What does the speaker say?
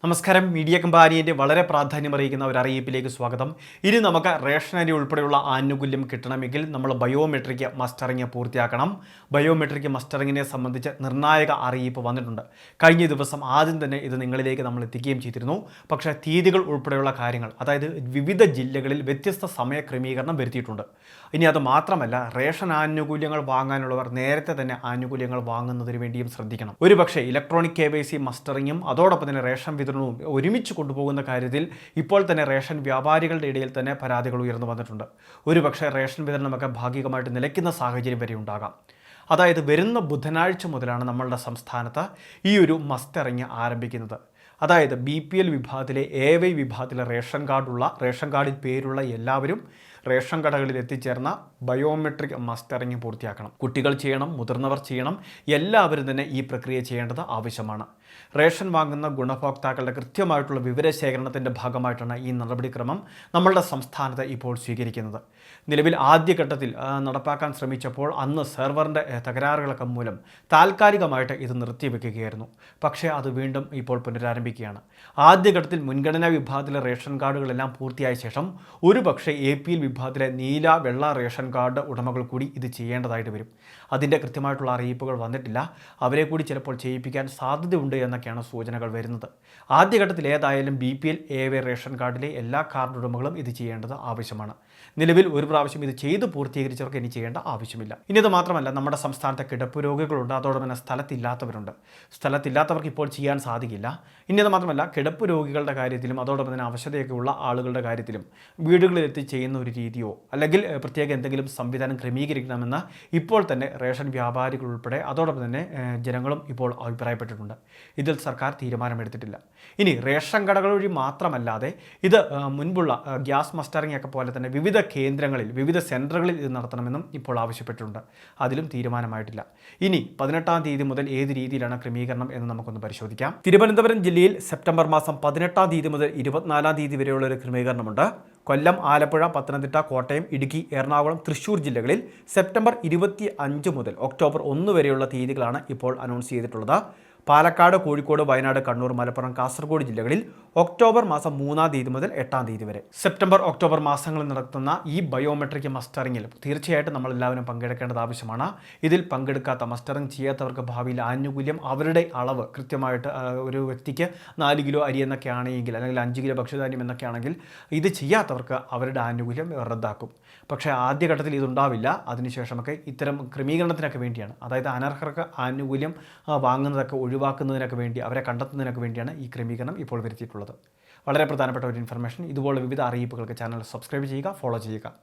നമസ്കാരം. മീഡിയ കമ്പാനിയുടെ വളരെ പ്രാധാന്യമറിയിക്കുന്ന ഒരു അറിയിപ്പിലേക്ക് സ്വാഗതം. ഇനി നമുക്ക് റേഷൻ അരി ഉൾപ്പെടെയുള്ള ആനുകൂല്യം കിട്ടണമെങ്കിൽ നമ്മൾ ബയോമെട്രിക് മസ്റ്ററിങ് പൂർത്തിയാക്കണം. ബയോമെട്രിക് മസ്റ്ററിങ്ങിനെ സംബന്ധിച്ച് നിർണായക അറിയിപ്പ് വന്നിട്ടുണ്ട്. കഴിഞ്ഞ ദിവസം ആദ്യം തന്നെ ഇത് നിങ്ങളിലേക്ക് നമ്മൾ എത്തിക്കുകയും ചെയ്തിരുന്നു. പക്ഷേ തീയതികൾ ഉൾപ്പെടെയുള്ള കാര്യങ്ങൾ, അതായത് വിവിധ ജില്ലകളിൽ വ്യത്യസ്ത സമയ ക്രമീകരണം വരുത്തിയിട്ടുണ്ട്. ഇനി അത് മാത്രമല്ല, റേഷൻ ആനുകൂല്യങ്ങൾ വാങ്ങാനുള്ളവർ നേരത്തെ തന്നെ ആനുകൂല്യങ്ങൾ വാങ്ങുന്നതിന് വേണ്ടിയും ശ്രദ്ധിക്കണം. ഒരുപക്ഷെ ഇലക്ട്രോണിക് KYC മസ്റ്ററിങ്ങും അതോടൊപ്പം തന്നെ റേഷൻ വിതരണവും ഒരുമിച്ച് കൊണ്ടുപോകുന്ന കാര്യത്തിൽ ഇപ്പോൾ തന്നെ റേഷൻ വ്യാപാരികളുടെ ഇടയിൽ തന്നെ പരാതികൾ ഉയർന്നു വന്നിട്ടുണ്ട്. ഒരുപക്ഷെ റേഷൻ വിതരണമൊക്കെ ഭാഗികമായിട്ട് നിലയ്ക്കുന്ന സാഹചര്യം വരെ ഉണ്ടാകാം. അതായത് വരുന്ന ബുധനാഴ്ച മുതലാണ് നമ്മളുടെ സംസ്ഥാനത്ത് ഈ ഒരു മസ്റ്ററിങ് ആരംഭിക്കുന്നത്. അതായത് BPL വിഭാഗത്തിലെ AY വിഭാഗത്തിലെ റേഷൻ കാർഡിൽ പേരുള്ള എല്ലാവരും റേഷൻ കടകളിൽ എത്തിച്ചേർന്ന ബയോമെട്രിക് മസ്റ്ററിങ് പൂർത്തിയാക്കണം. കുട്ടികൾ ചെയ്യണം, മുതിർന്നവർ ചെയ്യണം, എല്ലാവരും തന്നെ ഈ പ്രക്രിയ ചെയ്യേണ്ടത് ആവശ്യമാണ്. റേഷൻ വാങ്ങുന്ന ഗുണഭോക്താക്കളുടെ കൃത്യമായിട്ടുള്ള വിവരശേഖരണത്തിൻ്റെ ഭാഗമായിട്ടാണ് ഈ നടപടിക്രമം നമ്മളുടെ സംസ്ഥാനത്ത് ഇപ്പോൾ സ്വീകരിക്കുന്നത്. നിലവിൽ ആദ്യഘട്ടത്തിൽ നടപ്പാക്കാൻ ശ്രമിച്ചപ്പോൾ അന്ന് സെർവറിൻ്റെ തകരാറുകളൊക്കെ മൂലം താൽക്കാലികമായിട്ട് ഇത് നിർത്തിവെക്കുകയായിരുന്നു. പക്ഷേ അത് വീണ്ടും ഇപ്പോൾ പുനരാരംഭിക്കുകയാണ്. ആദ്യഘട്ടത്തിൽ മുൻഗണനാ വിഭാഗത്തിലെ റേഷൻ കാർഡുകളെല്ലാം പൂർത്തിയായ ശേഷം ഒരുപക്ഷെ APL വിഭാഗത്തിലെ നീല, വെള്ള റേഷൻ കാർഡ് ഉടമകൾ കൂടി ഇത് ചെയ്യേണ്ടതായിട്ട് വരും. അതിൻ്റെ കൃത്യമായിട്ടുള്ള അറിയിപ്പുകൾ വന്നിട്ടില്ല. അവരെ കൂടി ചിലപ്പോൾ ചെയ്യിപ്പിക്കാൻ സാധ്യതയുണ്ട് എന്നൊക്കെയാണ് സൂചനകൾ വരുന്നത്. ആദ്യഘട്ടത്തിൽ ഏതായാലും BPL AY റേഷൻ കാർഡിലെ എല്ലാ കാർഡ് ഉടമകളും ഇത് ചെയ്യേണ്ടത് ആവശ്യമാണ്. നിലവിൽ ഒരു പ്രാവശ്യം ഇത് ചെയ്ത് പൂർത്തീകരിച്ചവർക്ക് ഇനി ചെയ്യേണ്ട ആവശ്യമില്ല. ഇനി അത് മാത്രമല്ല, നമ്മുടെ സംസ്ഥാനത്തെ കിടപ്പ് രോഗികളുണ്ട്, അതോടൊപ്പം തന്നെ സ്ഥലത്തില്ലാത്തവരുണ്ട്. സ്ഥലത്തില്ലാത്തവർക്ക് ഇപ്പോൾ ചെയ്യാൻ സാധിക്കില്ല. ഇനി അത് മാത്രമല്ല, കിടപ്പ് രോഗികളുടെ കാര്യത്തിലും അതോടൊപ്പം തന്നെ അവശതയൊക്കെ ഉള്ള ആളുകളുടെ കാര്യത്തിലും വീടുകളിലെത്തി ചെയ്യുന്ന ഒരു രീതിയോ അല്ലെങ്കിൽ പ്രത്യേക എന്തെങ്കിലും സംവിധാനം ക്രമീകരിക്കണമെന്ന് ഇപ്പോൾ തന്നെ റേഷൻ വ്യാപാരികൾ ഉൾപ്പെടെ അതോടൊപ്പം തന്നെ ജനങ്ങളും ഇപ്പോൾ അഭിപ്രായപ്പെട്ടിട്ടുണ്ട്. ഇതിൽ സർക്കാർ തീരുമാനമെടുത്തിട്ടില്ല. ഇനി റേഷൻ കടകൾ വഴി മാത്രമല്ലാതെ ഇത് മുൻപുള്ള ഗ്യാസ് മസ്റ്ററിംഗ് ഒക്കെ പോലെ തന്നെ വിവിധ കേന്ദ്രങ്ങളിൽ, വിവിധ സെൻറ്ററുകളിൽ ഇത് നടത്തണമെന്നും ഇപ്പോൾ ആവശ്യപ്പെട്ടിട്ടുണ്ട്. അതിലും തീരുമാനമായിട്ടില്ല. ഇനി 18-ാം തീയതി മുതൽ ഏത് രീതിയിലാണ് ക്രമീകരണം എന്ന് നമുക്കൊന്ന് പരിശോധിക്കാം. തിരുവനന്തപുരം ജില്ലയിൽ സെപ്റ്റംബർ മാസം 18-ാം തീയതി മുതൽ 24-ാം തീയതി വരെയുള്ള ഒരു ക്രമീകരണമുണ്ട്. കൊല്ലം, ആലപ്പുഴ, പത്തനംതിട്ട, കോട്ടയം, ഇടുക്കി, എറണാകുളം, തൃശ്ശൂർ ജില്ലകളിൽ സെപ്റ്റംബർ 25 മുതൽ ഒക്ടോബർ 1 വരെയുള്ള തീയതികളാണ് ഇപ്പോൾ അനൗൺസ് ചെയ്തിട്ടുള്ളത്. പാലക്കാട്, കോഴിക്കോട്, വയനാട്, കണ്ണൂർ, മലപ്പുറം, കാസർഗോഡ് ജില്ലകളിൽ ഒക്ടോബർ മാസം 3-ാം തീയതി മുതൽ 8-ാം തീയതി വരെ. സെപ്റ്റംബർ, ഒക്ടോബർ മാസങ്ങളിൽ നടത്തുന്ന ഈ ബയോമെട്രിക് മസ്റ്ററിങ്ങിൽ തീർച്ചയായിട്ടും നമ്മളെല്ലാവരും പങ്കെടുക്കേണ്ടത് ആവശ്യമാണ്. ഇതിൽ പങ്കെടുക്കാത്ത, മസ്റ്ററിങ് ചെയ്യാത്തവർക്ക് ഭാവിയിൽ ആനുകൂല്യം അവരുടെ അളവ് കൃത്യമായിട്ട് ഒരു വ്യക്തിക്ക് 4 കിലോ അരി എന്നൊക്കെ ആണെങ്കിൽ, അല്ലെങ്കിൽ 5 കിലോ ഭക്ഷ്യധാന്യം എന്നൊക്കെ ആണെങ്കിൽ, ഇത് ചെയ്യാത്തവർക്ക് അവരുടെ ആനുകൂല്യം റദ്ദാക്കും. പക്ഷേ ആദ്യഘട്ടത്തിൽ ഇതുണ്ടാവില്ല. അതിനുശേഷമൊക്കെ ഇത്തരം ക്രമീകരണത്തിനൊക്കെ വേണ്ടിയാണ്, അതായത് അനർഹർക്ക് ആനുകൂല്യം വാങ്ങുന്നതൊക്കെ ഒഴിവാക്കുന്നതിനൊക്കെ വേണ്ടി, അവരെ കണ്ടെത്തുന്നതിനൊക്കെ വേണ്ടിയാണ് ഈ ക്രമീകരണം ഇപ്പോൾ വരുത്തിയിട്ടുള്ളത്. വളരെ പ്രധാനപ്പെട്ട ഒരു ഇൻഫർമേഷൻ. ഇതുപോലെ വിവിധ അറിയിപ്പുകൾക്ക് ചാനൽ സബ്സ്ക്രൈബ് ചെയ്യുക, ഫോളോ ചെയ്യുക.